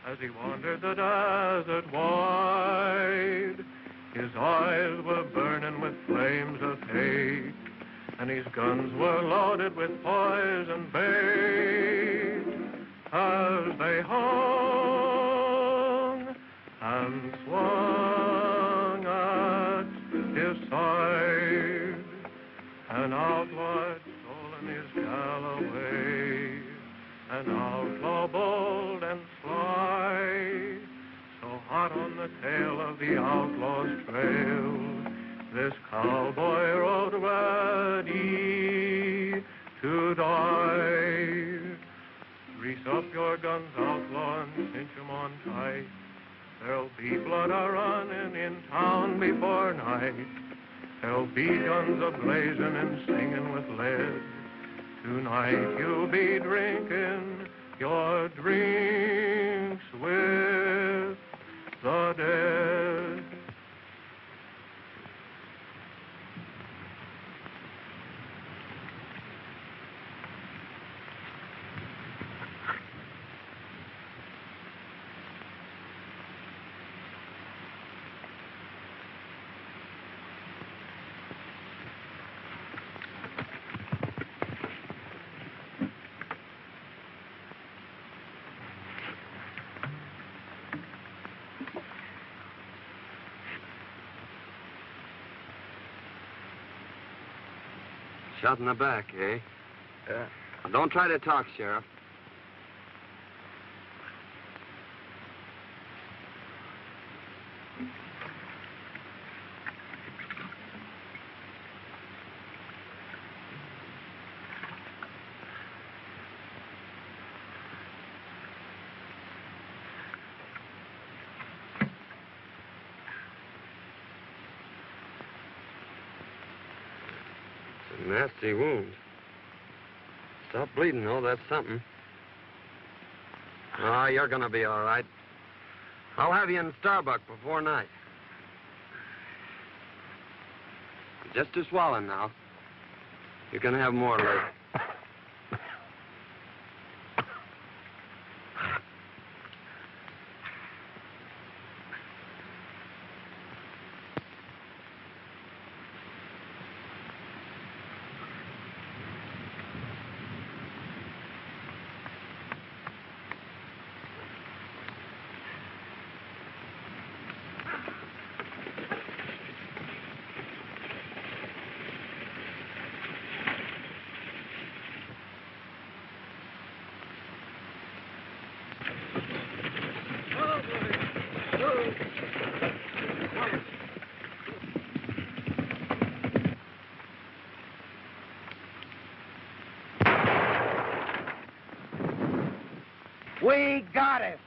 As he wandered the desert wide, his eyes were burning with flames of hate, and his guns were loaded with poison bait. As they hung and swung at his side, an outlaw had stolen his Galloway, an outlaw bold and sly, so hot on the tail of the outlaw's trail, this cowboy rode ready to die. Grease up your guns, outlaw, and cinch 'em on tight. There'll be blood a-running in town before night. There'll be guns a-blazing and singing with lead. Tonight you'll be drinking your drinks with the dead. Shot in the back, eh? Yeah. Well, don't try to talk, Sheriff. Nasty wound. Stop bleeding, though. That's something. Oh, you're gonna be all right. I'll have you in Starbuck before night. Just a swallowing now. You can have more later. We got it.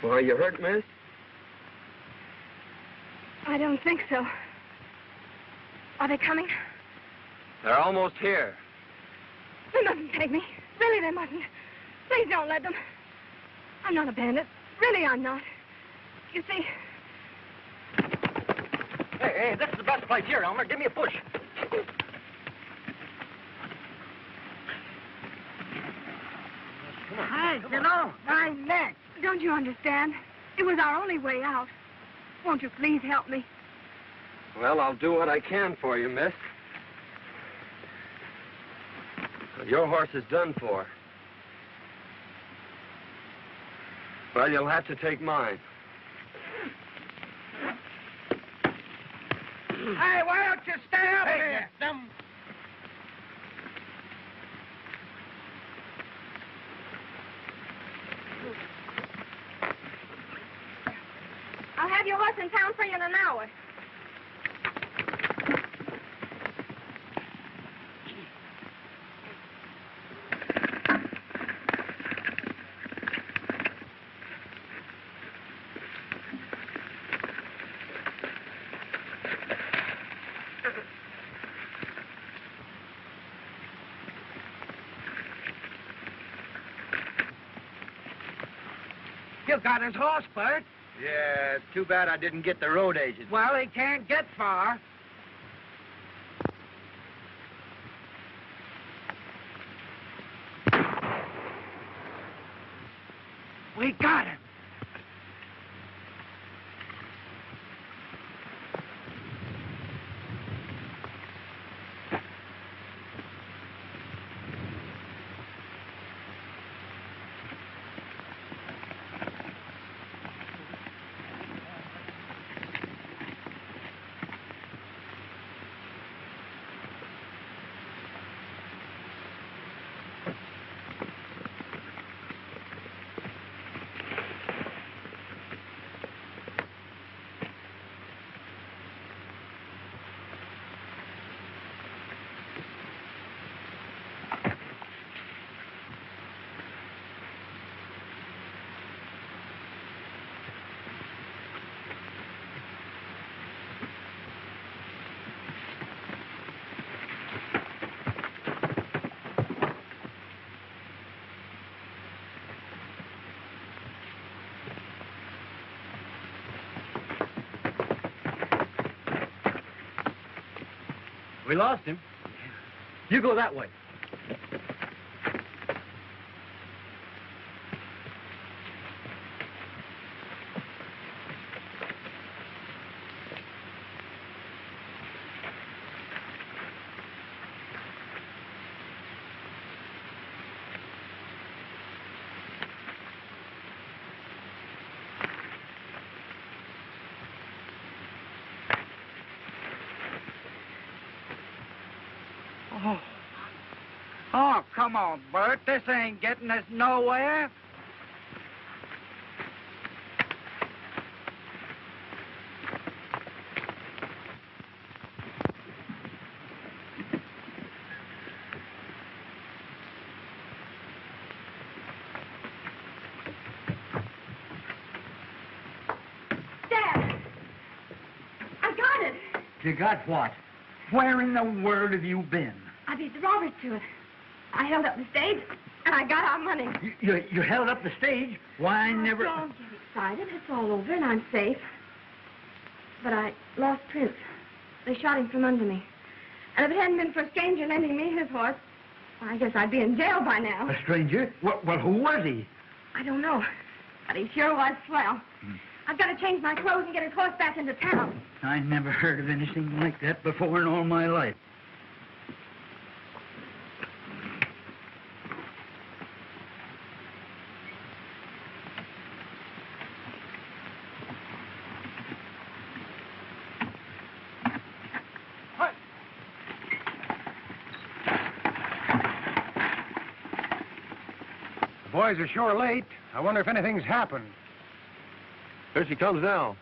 Well, are you hurt, miss? I don't think so. Are they coming? They're almost here. They mustn't take me. Really, they mustn't. Please don't let them. I'm not a bandit. Really, I'm not. You see... Hey, Hey, this is the best place here, Elmer. Give me a push. Hey, get on. My neck. Don't you understand? It was our only way out. Won't you please help me? Well, I'll do what I can for you, miss. Your horse is done for. Well, you'll have to take mine. Hey, why don't you stay up here? I'll have your horse in town for you in an hour. You got his horse, Bert. Yeah, it's too bad I didn't get the road agent. Well, he can't get far. We got him. We lost him. You go that way. Oh, come on, Bert. This ain't getting us nowhere. Dad! I got it. You got what? Where in the world have you been? I beat the robbers to it. I held up the stage, and I got our money. You held up the stage? Why, I never... Don't get excited. It's all over, and I'm safe. But I lost Prince. They shot him from under me. And if it hadn't been for a stranger lending me his horse, I guess I'd be in jail by now. A stranger? Well, who was he? I don't know. But he sure was swell. I've got to change my clothes and get his horse back into town. I never heard of anything like that before in all my life. The boys are sure late. I wonder if anything's happened. Here she comes now.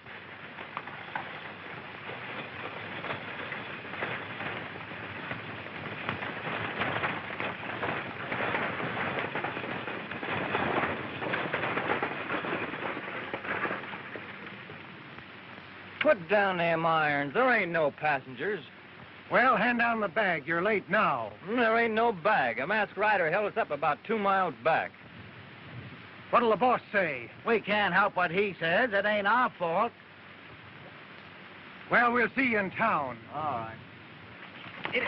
Put down them irons. There ain't no passengers. Well, hand down the bag. You're late now. There ain't no bag. A masked rider held us up about 2 miles back. What'll the boss say? We can't help what he says. It ain't our fault. Well, we'll see you in town. All right. It is.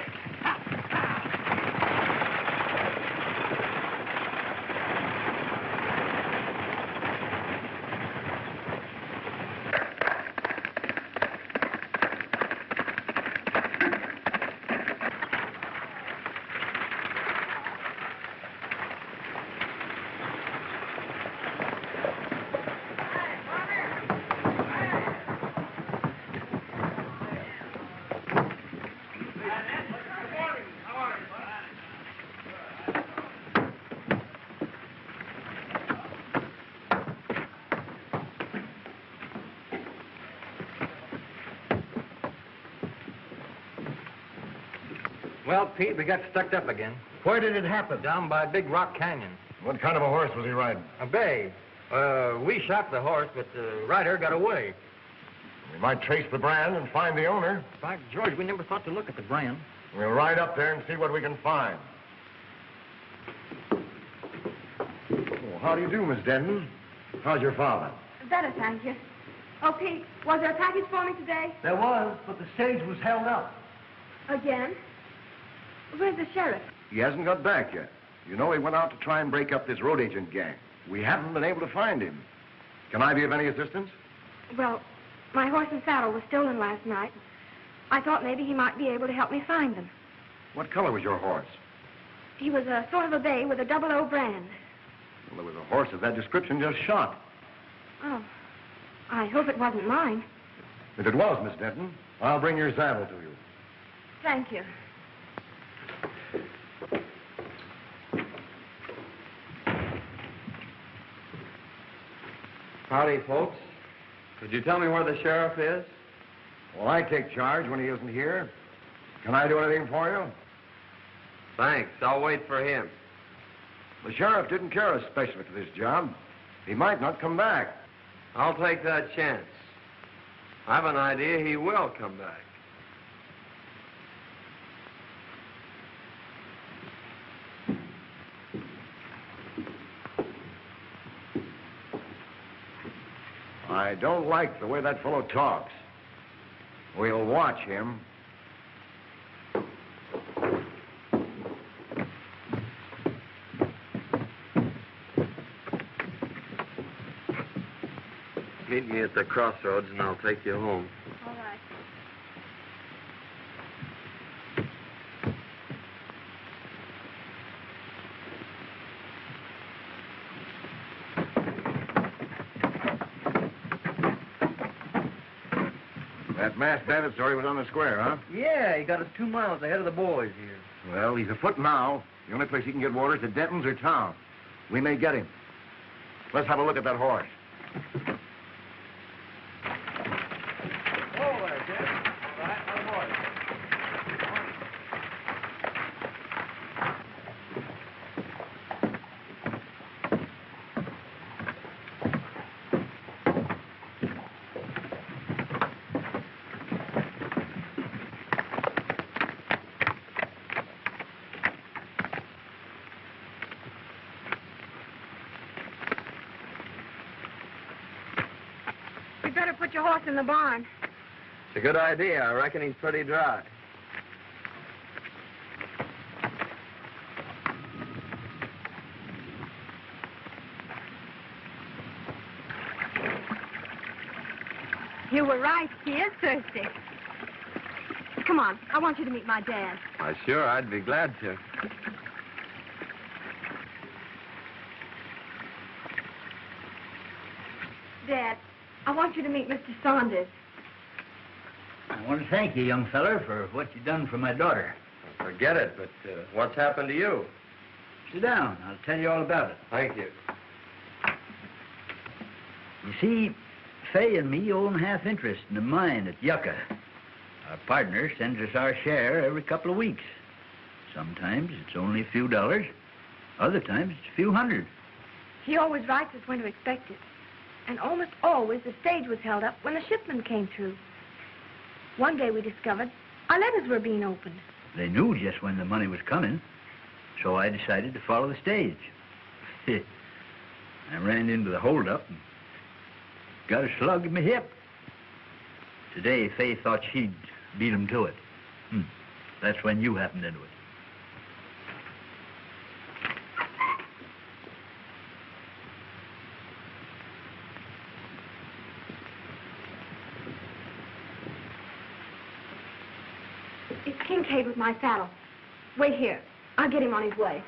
Well, Pete, we got stuck up again. Where did it happen? Down by Big Rock Canyon. What kind of a horse was he riding? A bay. We shot the horse, but the rider got away. We might trace the brand and find the owner. By George, we never thought to look at the brand. We'll ride up there and see what we can find. Oh, how do you do, Miss Denton? How's your father? Better, thank you. Oh, Pete, was there a package for me today? There was, but the stage was held up. Again? Where's the sheriff? He hasn't got back yet. You know, he went out to try and break up this road agent gang. We haven't been able to find him. Can I be of any assistance? Well, my horse and saddle was stolen last night. I thought maybe he might be able to help me find them. What color was your horse? He was a sort of a bay with a 00 brand. Well, there was a horse of that description just shot. Oh, I hope it wasn't mine. If it was, Miss Denton, I'll bring your saddle to you. Thank you. Howdy, folks. Could you tell me where the sheriff is? Well, I take charge when he isn't here. Can I do anything for you? Thanks. I'll wait for him. The sheriff didn't care especially for this job. He might not come back. I'll take that chance. I've an idea he will come back. I don't like the way that fellow talks. We'll watch him. Meet me at the crossroads and I'll take you home. All right. That masked bandit story was on the square, huh? Yeah, he got us 2 miles ahead of the boys here. Well, he's afoot now. The only place he can get water is at Denton's or town. We may get him. Let's have a look at that horse. You'd better put your horse in the barn. It's a good idea. I reckon he's pretty dry. You were right. He is thirsty. Come on. I want you to meet my dad. Why, sure, I'd be glad to. Dad, I want you to meet Mr. Saunders. I want to thank you, young feller, for what you've done for my daughter. Forget it, but what's happened to you? Sit down. I'll tell you all about it. Thank you. You see, Faye and me own half interest in the mine at Yucca. Our partner sends us our share every couple of weeks. Sometimes it's only a few dollars. Other times it's a few hundred. He always writes us when to expect it. And almost always the stage was held up when the shipment came through. One day we discovered our letters were being opened. They knew just when the money was coming, so I decided to follow the stage. I ran into the holdup and got a slug in my hip. Today, Faye thought she'd beat him to it. That's when you happened into it. It's Kincaid with my saddle. Wait here. I'll get him on his way.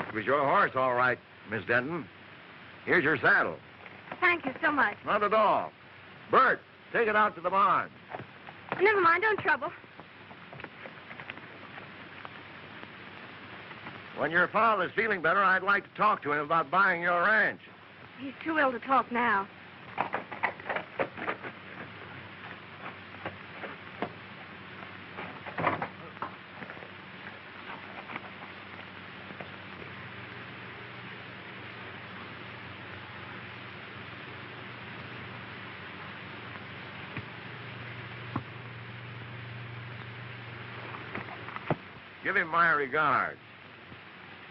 It was your horse, all right, Miss Denton. Here's your saddle. Thank you so much. Not at all. Bert, take it out to the barn. Never mind, don't trouble. When your father's feeling better, I'd like to talk to him about buying your ranch. He's too ill to talk now. Give him my regards.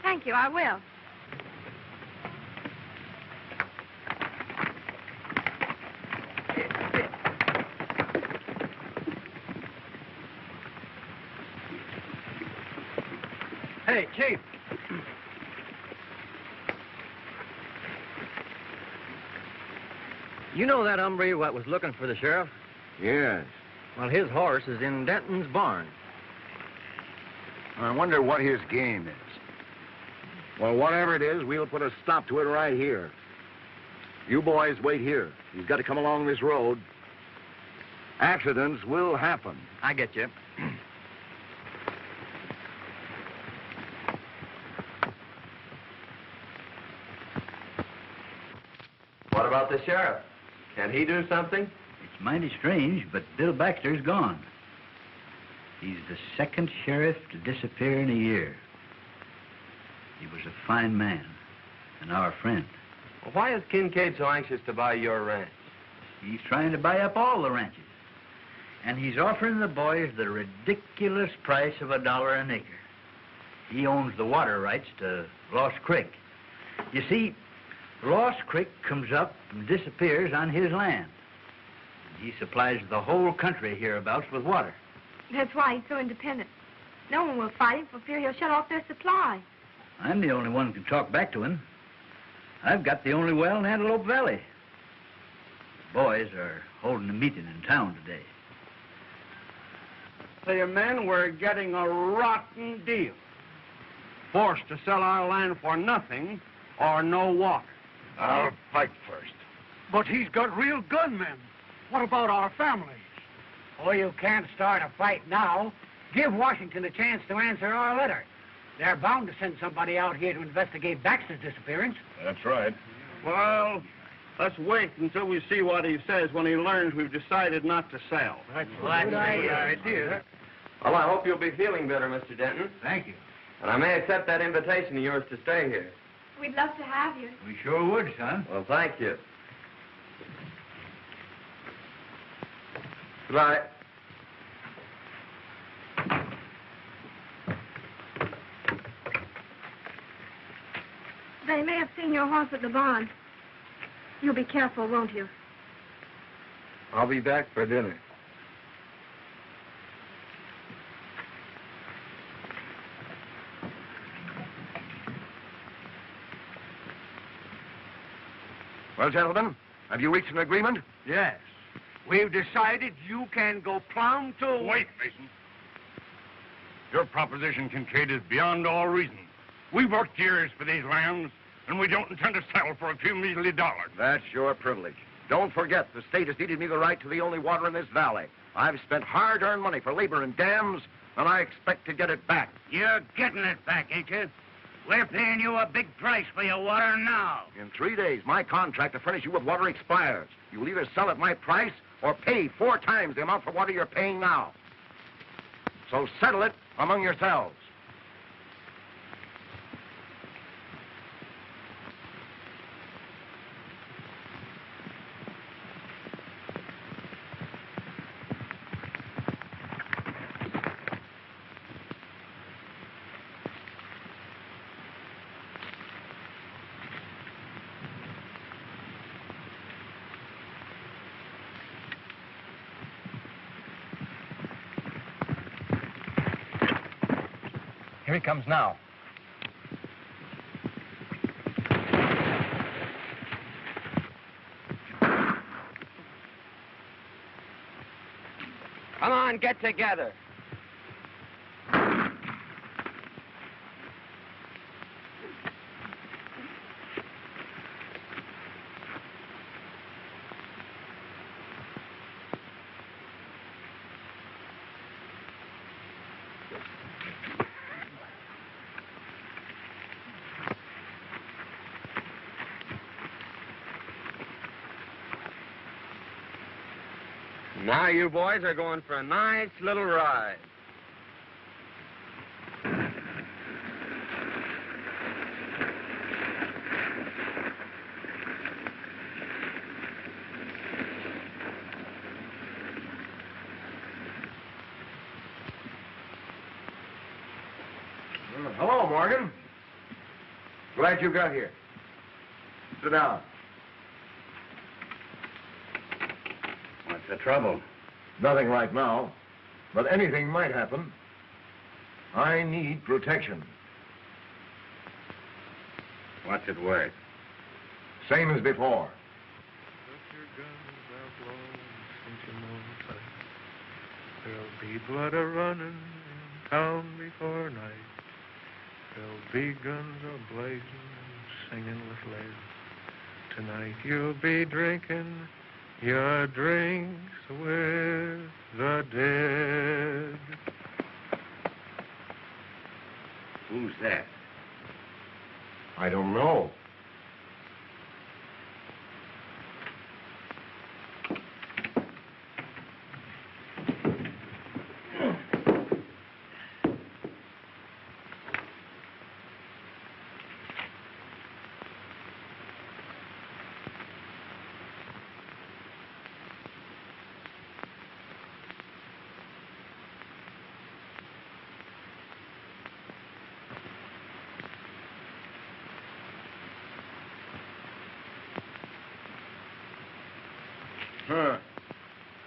Thank you, I will. Hey, Chief. You know that hombre what was looking for the sheriff? Yes. Well, his horse is in Denton's barn. I wonder what his game is. Well, whatever it is, we'll put a stop to it right here. You boys wait here. He's got to come along this road. Accidents will happen. I get you. What about the sheriff? Can he do something? It's mighty strange, but Bill Baxter's gone. He's the second sheriff to disappear in a year. He was a fine man and our friend. Well, why is Kincaid so anxious to buy your ranch? He's trying to buy up all the ranches. And he's offering the boys the ridiculous price of $1 an acre. He owns the water rights to Lost Creek. You see, Lost Creek comes up and disappears on his land. He supplies the whole country hereabouts with water. That's why he's so independent. No one will fight him for fear he'll shut off their supply. I'm the only one who can talk back to him. I've got the only well in Antelope Valley. The boys are holding a meeting in town today. The men were getting a rotten deal. Forced to sell our land for nothing or no water. I'll fight first. But he's got real gunmen. What about our families? Oh, you can't start a fight now. Give Washington a chance to answer our letter. They're bound to send somebody out here to investigate Baxter's disappearance. That's right. Well, let's wait until we see what he says when he learns we've decided not to sell. That's a good idea. Well, I hope you'll be feeling better, Mr. Denton. Thank you. And I may accept that invitation of yours to stay here. We'd love to have you. We sure would, son. Well, thank you. Goodbye. They may have seen your horse at the barn. You'll be careful, won't you? I'll be back for dinner. Well, gentlemen, have you reached an agreement? Yes. We've decided you can go plumb to... Wait, Mason. Your proposition, Kincaid, is beyond all reason. We've worked years for these lands, and we don't intend to settle for a few measly dollars. That's your privilege. Don't forget, the state has ceded me the right to the only water in this valley. I've spent hard-earned money for labor and dams, and I expect to get it back. You're getting it back, ain't you? We're paying you a big price for your water now. In 3 days, my contract to furnish you with water expires. You'll either sell at my price or pay 4 times the amount for water you're paying now. So settle it among yourselves. Here he comes now. Come on, get together. Now you boys are going for a nice little ride. Hello, Morgan. Glad you got here. Sit down. What's the trouble? Nothing right now, but anything might happen. I need protection. What's it worth? Same as before. Put your guns out low and cinch 'em on tight. There'll be blood a-running in town before night. There'll be guns a-blazing and singing with lead. Tonight you'll be drinking your drinks with the dead. Who's that? I don't know. Huh.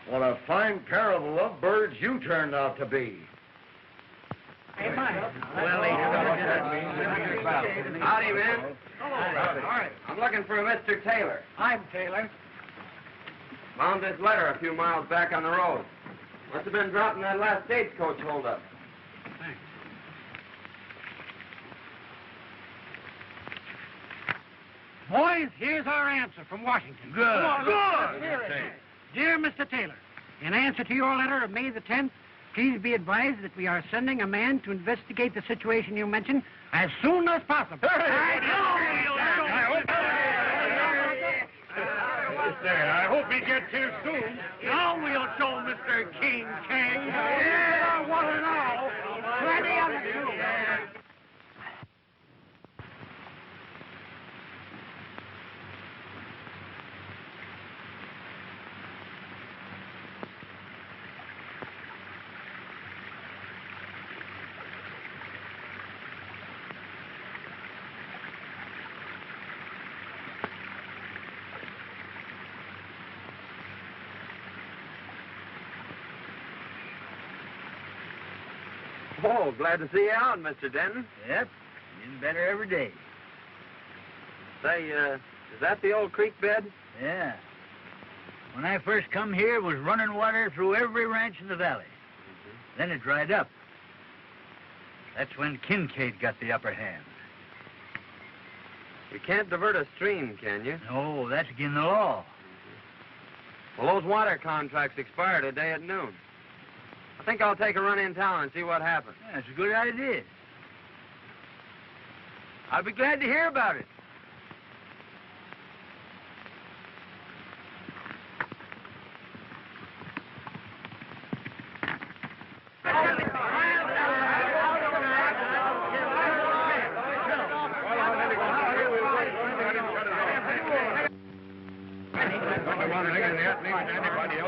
What a fine pair of lovebirds you turned out to be. Hey, Mike. Howdy, men. Howdy. I'm looking for a Mr. Taylor. I'm Taylor. Found this letter a few miles back on the road. Must have been dropped in that last stagecoach holdup. Thanks. Boys, here's our answer from Washington. Good. Come on, good. Here it is. Dear Mr. Taylor, in answer to your letter of May the 10th, please be advised that we are sending a man to investigate the situation you mentioned as soon as possible. I hope he gets here soon. Now we'll show Mr. King King. Yeah, one and all. Plenty of it, too. Oh, glad to see you out, Mr. Denton. Yep, getting better every day. Say, is that the old creek bed? Yeah. When I first come here, it was running water through every ranch in the valley. Then it dried up. That's when Kincaid got the upper hand. You can't divert a stream, can you? No, that's against the law. Well, those water contracts expire today at noon. I think I'll take a run in town and see what happens. Yeah, that's a good idea. I'll be glad to hear about it.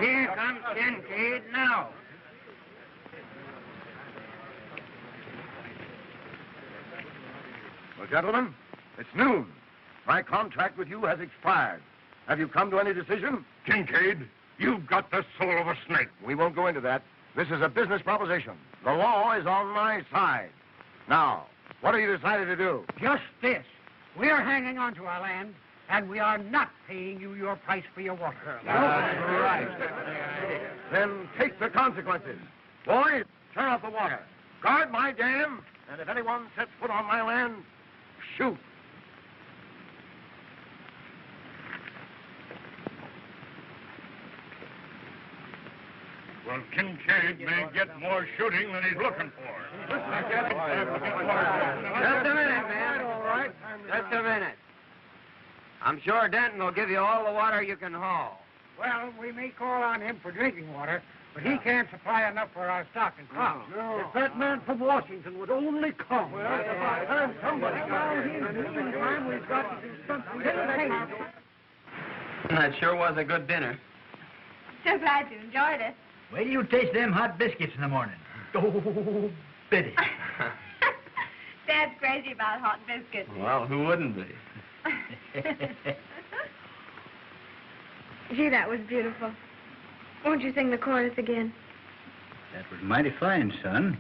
Here comes Kincaid now. Well, gentlemen, it's noon. My contract with you has expired. Have you come to any decision? Kincaid, you've got the soul of a snake. We won't go into that. This is a business proposition. The law is on my side. Now, what have you decided to do? Just this. We're hanging on to our land, and we are not paying you your price for your water. That's right. Then take the consequences. Boys, turn off the water. Guard my dam, and if anyone sets foot on my land, shoot. Well, Kincaid may get more shooting than he's looking for. Just a minute, man. All right. Just a minute. I'm sure Denton will give you all the water you can haul. Well, we may call on him for drinking water, but he can't supply enough for our stock and crop. If that man from Washington would only come. Well, it's about time somebody got here. In the meantime, we've got to do something. That sure was a good dinner. So glad you enjoyed it. Wait till you taste them hot biscuits in the morning. Oh, Biddy. Dad's crazy about hot biscuits. Well, who wouldn't be? Gee, that was beautiful. Won't you sing the chorus again? That was mighty fine, son.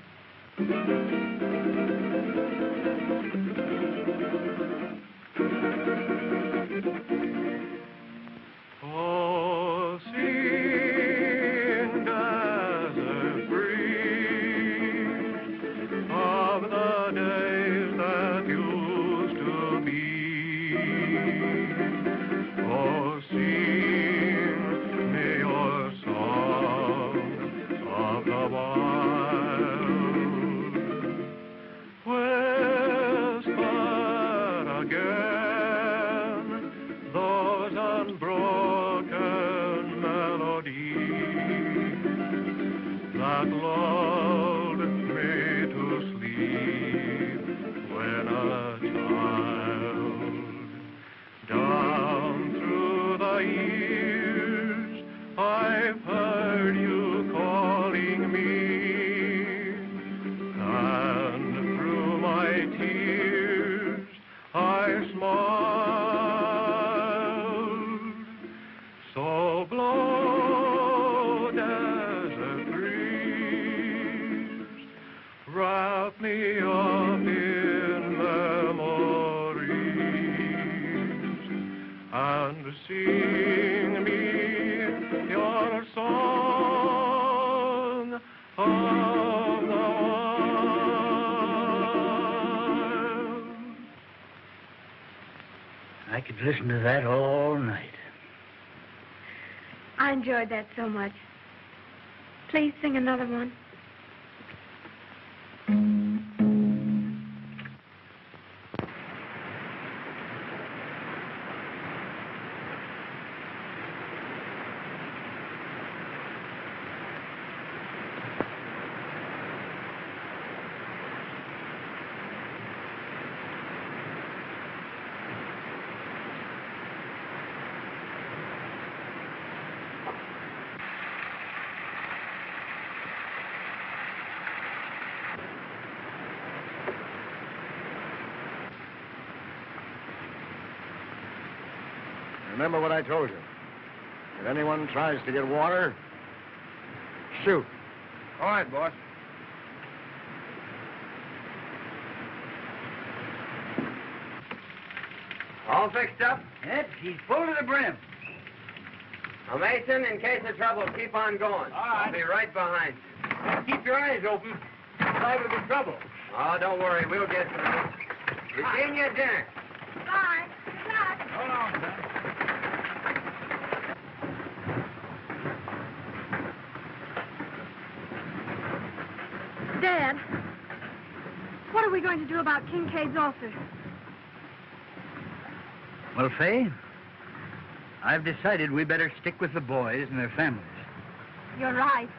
Oh, sing, desert breeze, of the days that used to be. Oh, sing me your songs of the wild. Whisper again those unbroken melodies that lulled me to sleep when a child. Down through the years, I've heard you calling me, and through my tears, I smiled. So blow, desert breeze, wrap me up in memories, and sing me your song of the wild. I could listen to that all night. I enjoyed that so much. Please sing another one. Remember what I told you. If anyone tries to get water, shoot. All right, boss. All fixed up? Yes, he's full to the brim. Now, Mason, in case of trouble, keep on going. All right. I'll be right behind you. Keep your eyes open. Liable to be trouble. Oh, don't worry. We'll get through. Virginia, dinner. Bye. Good luck. Hold on, son. Dad, what are we going to do about Kincaid's ulcer? Well, Faye, I've decided we better stick with the boys and their families. You're right.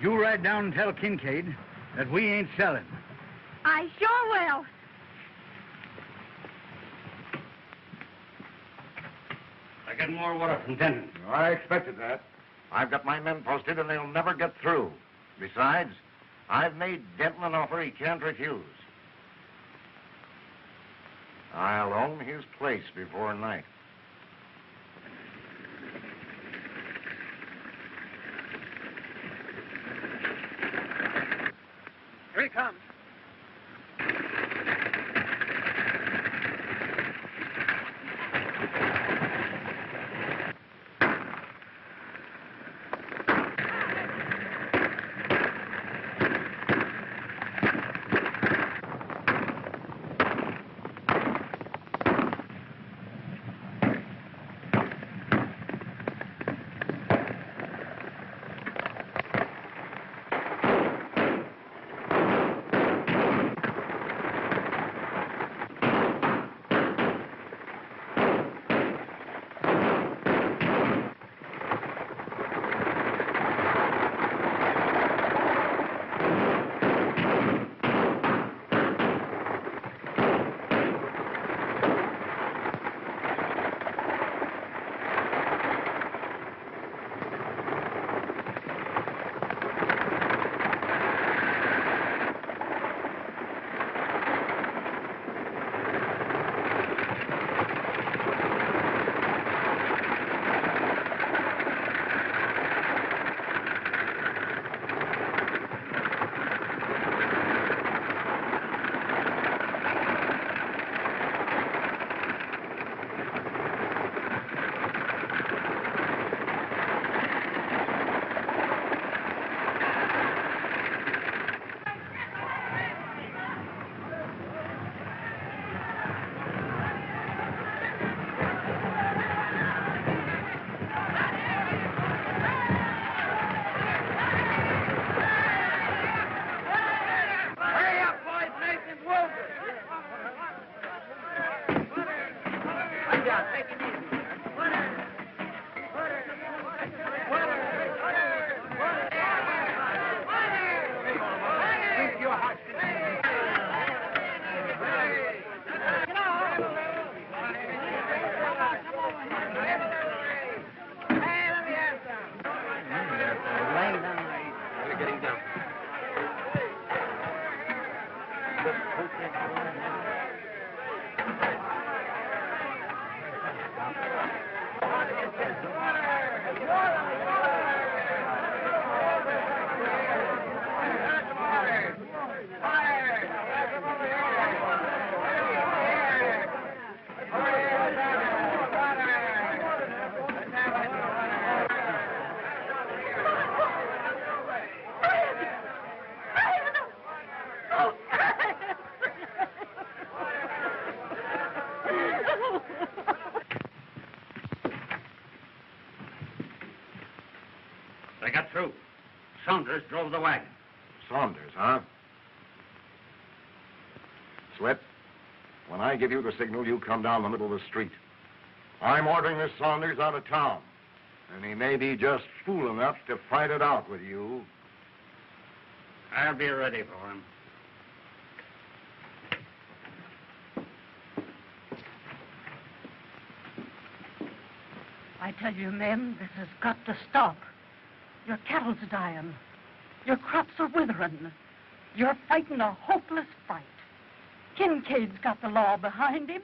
You ride down and tell Kincaid that we ain't selling. I sure will. I get more water from Denton. I expected that. I've got my men posted, and they'll never get through. Besides, I've made Denton an offer he can't refuse. I'll own his place before night. Here he comes. They got through. Saunders drove the wagon. Saunders, huh? Sweat, when I give you the signal, you come down the middle of the street. I'm ordering this Saunders out of town, and he may be just fool enough to fight it out with you. I'll be ready for him. I tell you, men, this has got to stop. Your cattle's dying. Your crops are withering. You're fighting a hopeless fight. Kincaid's got the law behind him.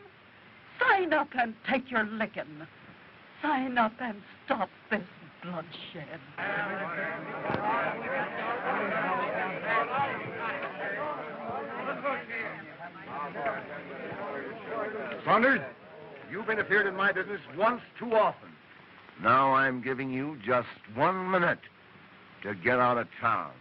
Sign up and take your licking. Sign up and stop this bloodshed. Saunders, you've interfered in my business once too often. Now I'm giving you just 1 minute to get out of town.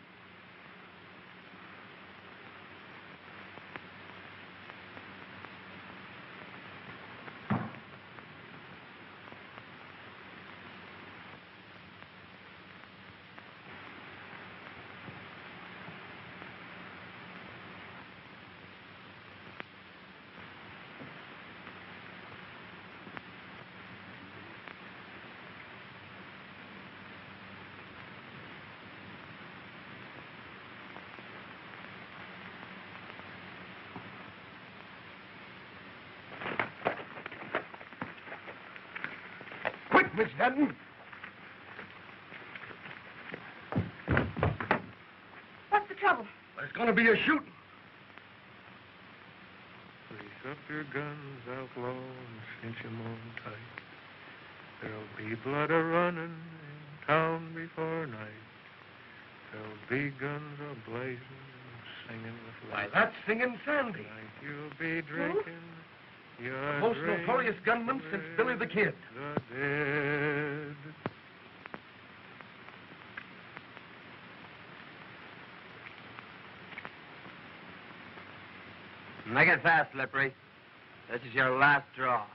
Miss Denton. What's the trouble? There's going to be a shooting. Grease up your guns, outlaw, and cinch 'em on tight. There'll be blood a-running in town before night. There'll be guns a-blazing, singing with Why, light. that's Singin Sandy. Tonight you'll be drinking. The most notorious gunman since Billy the Kid. The dead. Make it fast, Slippery. This is your last draw.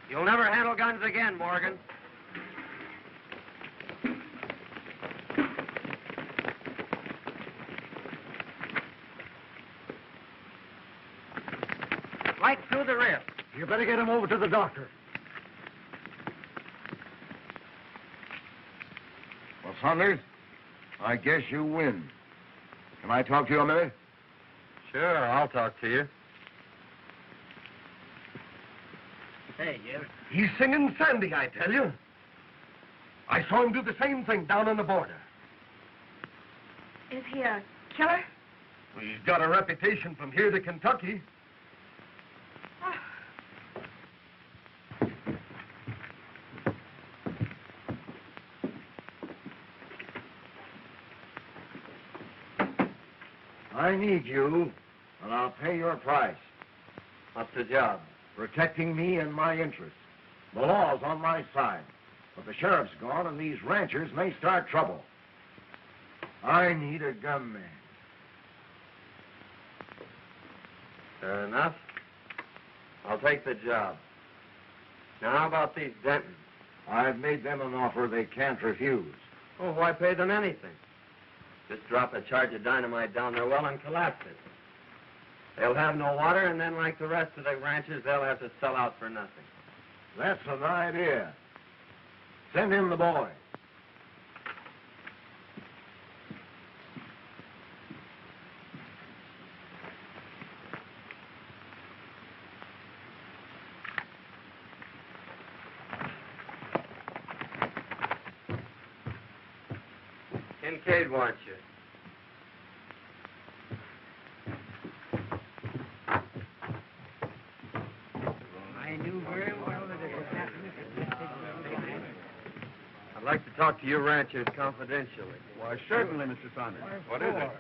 You'll never handle guns again, Morgan. Right through the rib. You better get him over to the doctor. Well, Saunders, I guess you win. Can I talk to you a minute? Sure, I'll talk to you. Hey, Jeff. He's Singin Sandy, I tell you. I saw him do the same thing down on the border. Is he a killer? Well, he's got a reputation from here to Kentucky. I need you, and I'll pay your price. What's the job? Protecting me and my interests. The law's on my side, but the sheriff's gone, and these ranchers may start trouble. I need a gunman. Fair enough. I'll take the job. Now, how about these Dentons? I've made them an offer they can't refuse. Oh, why pay them anything? Just drop a charge of dynamite down their well and collapse it. They'll have no water, and then, like the rest of the ranchers, they'll have to sell out for nothing. That's an idea. Send in the boy. Kincaid wants you. I knew very well that it was happening. I'd like to talk to you ranchers confidentially. Why, certainly, Mr. Saunders. What is it?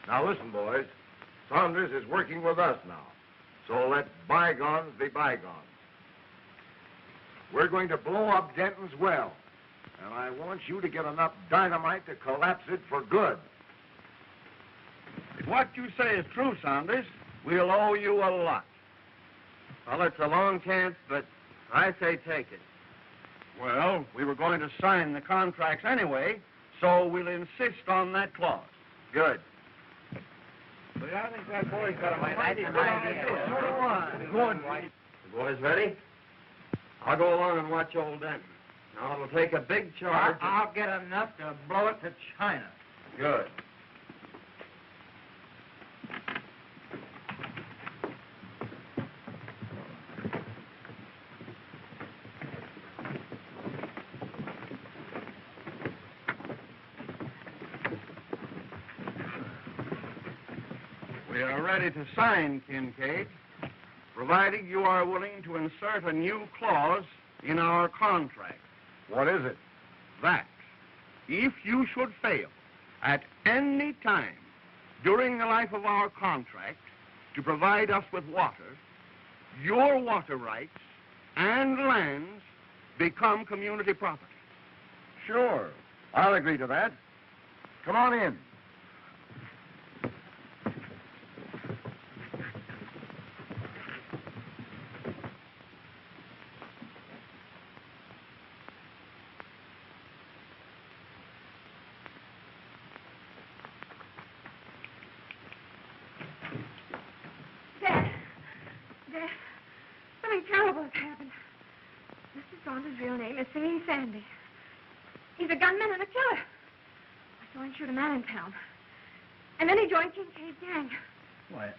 Now listen, boys. Saunders is working with us now. So let bygones be bygones. We're going to blow up Denton's well. And I want you to get enough dynamite to collapse it for good. If what you say is true, Saunders, we'll owe you a lot. Well, it's a long chance, but I say take it. Well, we were going to sign the contracts anyway, so we'll insist on that clause. Good. But I think that boy's got a Good. The boys ready? I'll go along and watch old Denton. Now, it'll take a big charge. I'll get enough to blow it to China. Good. We are ready to sign, Kincaid, provided you are willing to insert a new clause in our contract. What is it? That if you should fail at any time during the life of our contract to provide us with water, your water rights and lands become community property. Sure. I'll agree to that. Come on in. Something terrible has happened. Mr. Saunders' real name is Singin Sandy. He's a gunman and a killer. I saw him shoot a man in town. And then he joined Kincaid's gang. Why,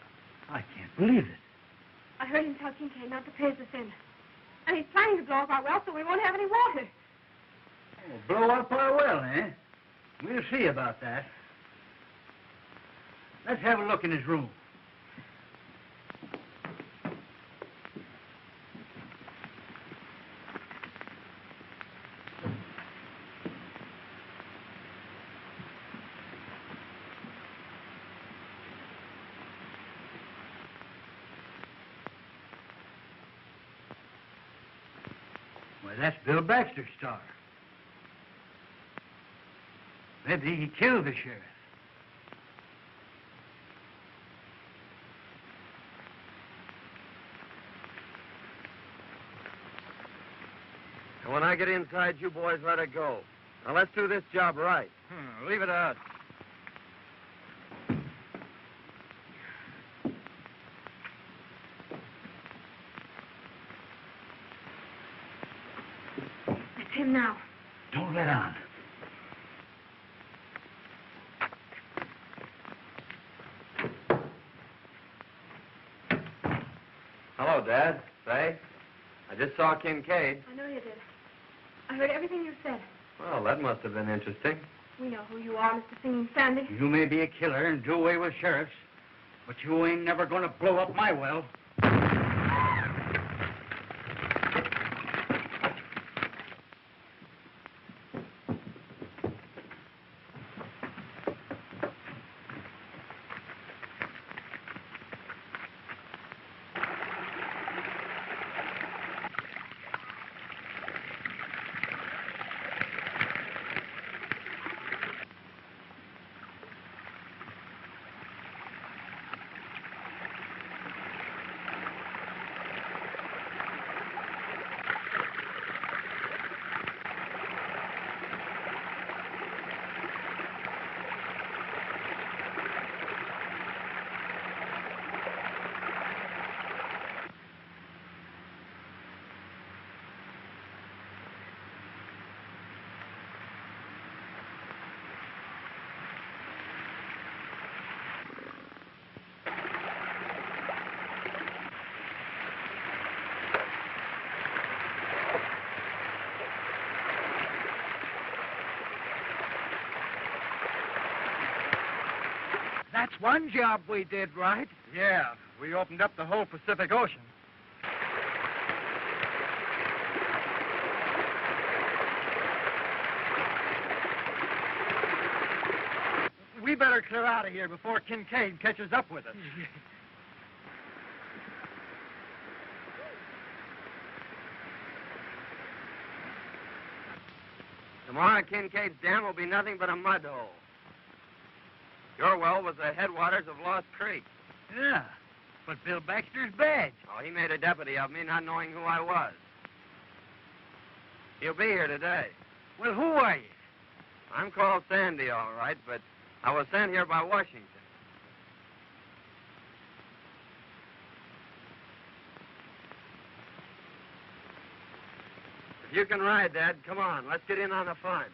I can't believe it. I heard him tell Kincaid not to pay us in. And he's planning to blow up our well so we won't have any water. Oh, blow up our well, eh? We'll see about that. Let's have a look in his room. Why, that's Bill Baxter's star. Maybe he killed the sheriff. And when I get inside, you boys let it go. Now, let's do this job right. Leave it out. It's him now. Don't let on. Hello, Dad. Say, I just saw Kincaid. I know you did. I heard everything you said. Well, that must have been interesting. We know who you are, Mr. Singing Sandy. You may be a killer and do away with sheriffs, but you ain't never gonna blow up my well. That's one job we did right. Yeah, we opened up the whole Pacific Ocean. We better clear out of here before Kincaid catches up with us. Tomorrow, Kincaid's dam will be nothing but a mud hole. Your well was the headwaters of Lost Creek. Yeah, but Bill Baxter's badge. Oh, he made a deputy of me, not knowing who I was. He'll be here today. Well, who are you? I'm called Sandy, all right, but I was sent here by Washington. If you can ride, Dad, come on. Let's get in on the fun.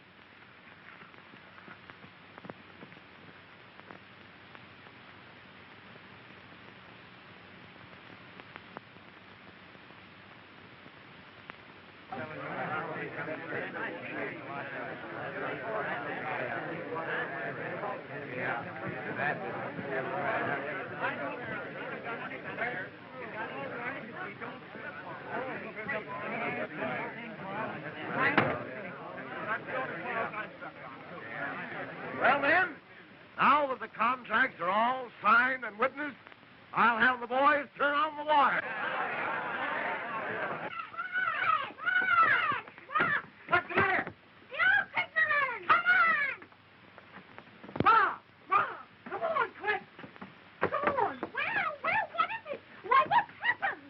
Well, then, now that the contracts are all signed and witnessed, I'll have the boys turn on the water. What's the matter? You fishermen! Come on! Ma! Come on, quick! Come on! Well, what is it? Why, what's happened?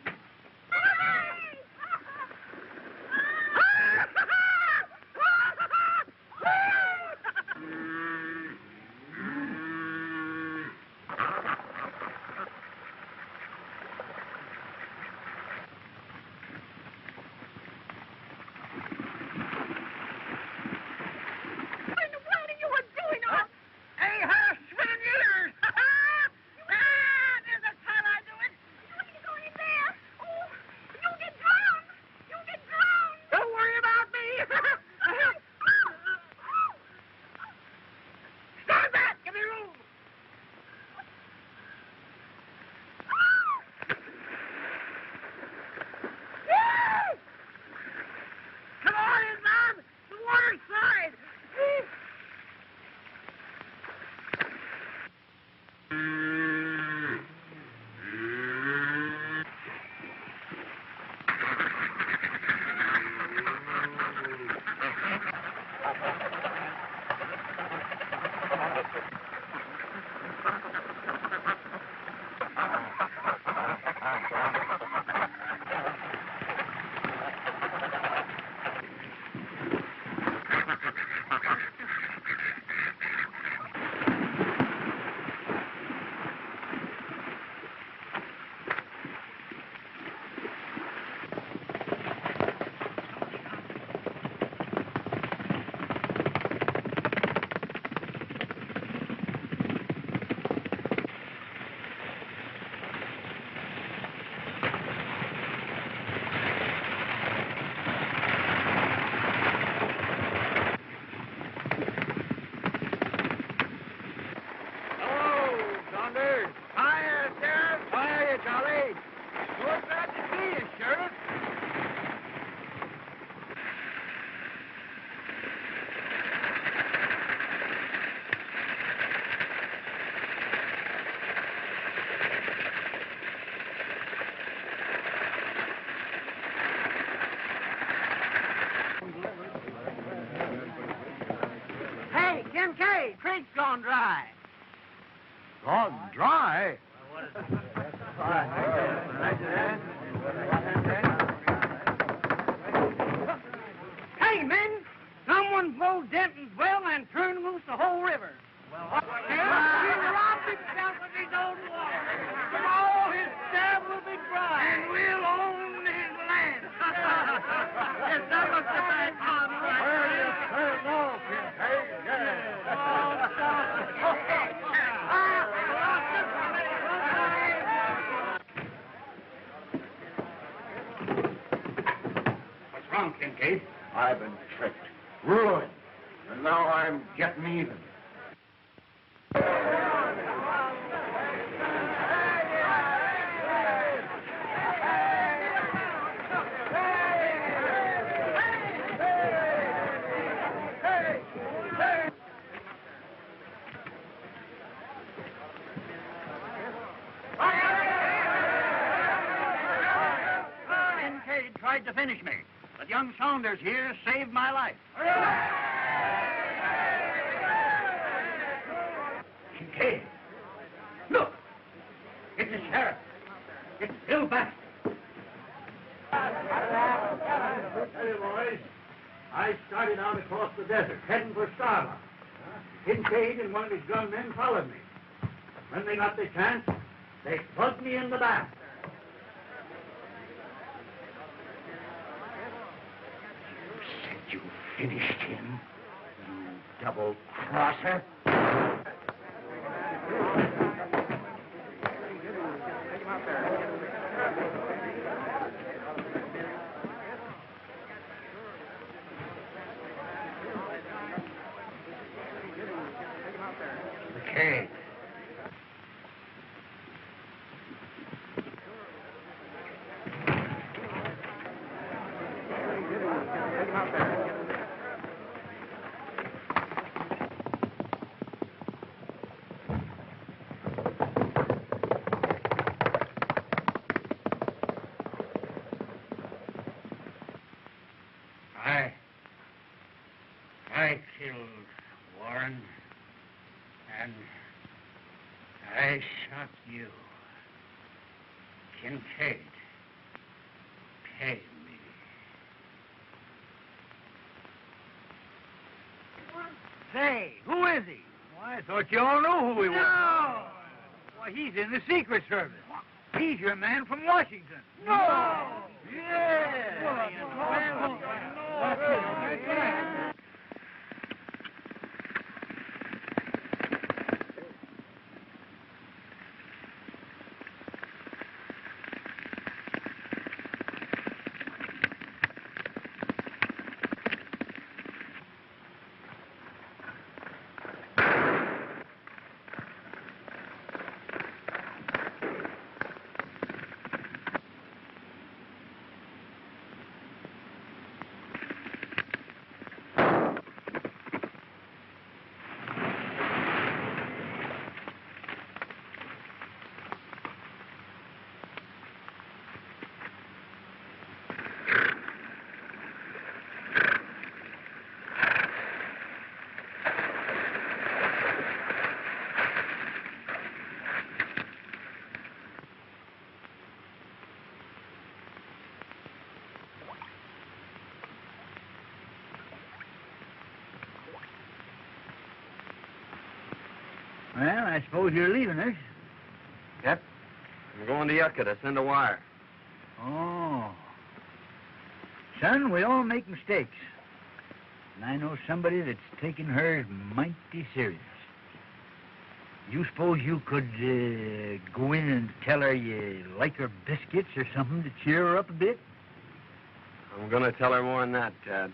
Hey, Kincaid, creek's gone dry. Gone dry? Hey, men, someone pulled Denton's well and turned loose the whole river. Well, he robbed himself of his own water. But all his dam will be dry. And we'll own his land. Yes, that was the bad part, right? Well, yes, sir, no, Kincaid, What's wrong, Kincaid? I've been tricked, ruined, and now I'm getting even. Kincaid tried to finish me, but young Saunders here saved my life. Kincaid! Look! It's the sheriff! It's Bill Baxter! Hey, boys. I started out across the desert, heading for Starbuck. Kincaid and one of his gunmen followed me. When they got the chance, they plugged me in the back. You finished him, you double-crosser. Okay. I killed Warren, and I shot you. Kincaid, pay me. Say, who is he? Why, I thought you all knew who he was. No! Why, he's in the Secret Service. He's your man from Washington. No! Yeah! Well, I suppose you're leaving us. Yep. I'm going to Yucca to send a wire. Oh. Son, we all make mistakes. And I know somebody that's taking hers mighty serious. You suppose you could go in and tell her you like her biscuits or something to cheer her up a bit? I'm going to tell her more than that, Dad.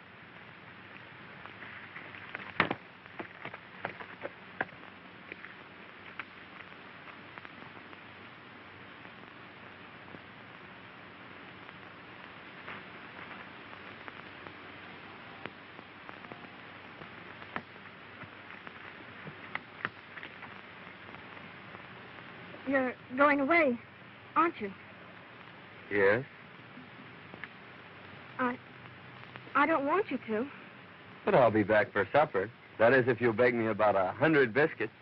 You're going away, aren't you? Yes? I don't want you to. But I'll be back for supper. That is, if you'll bake me about 100 biscuits.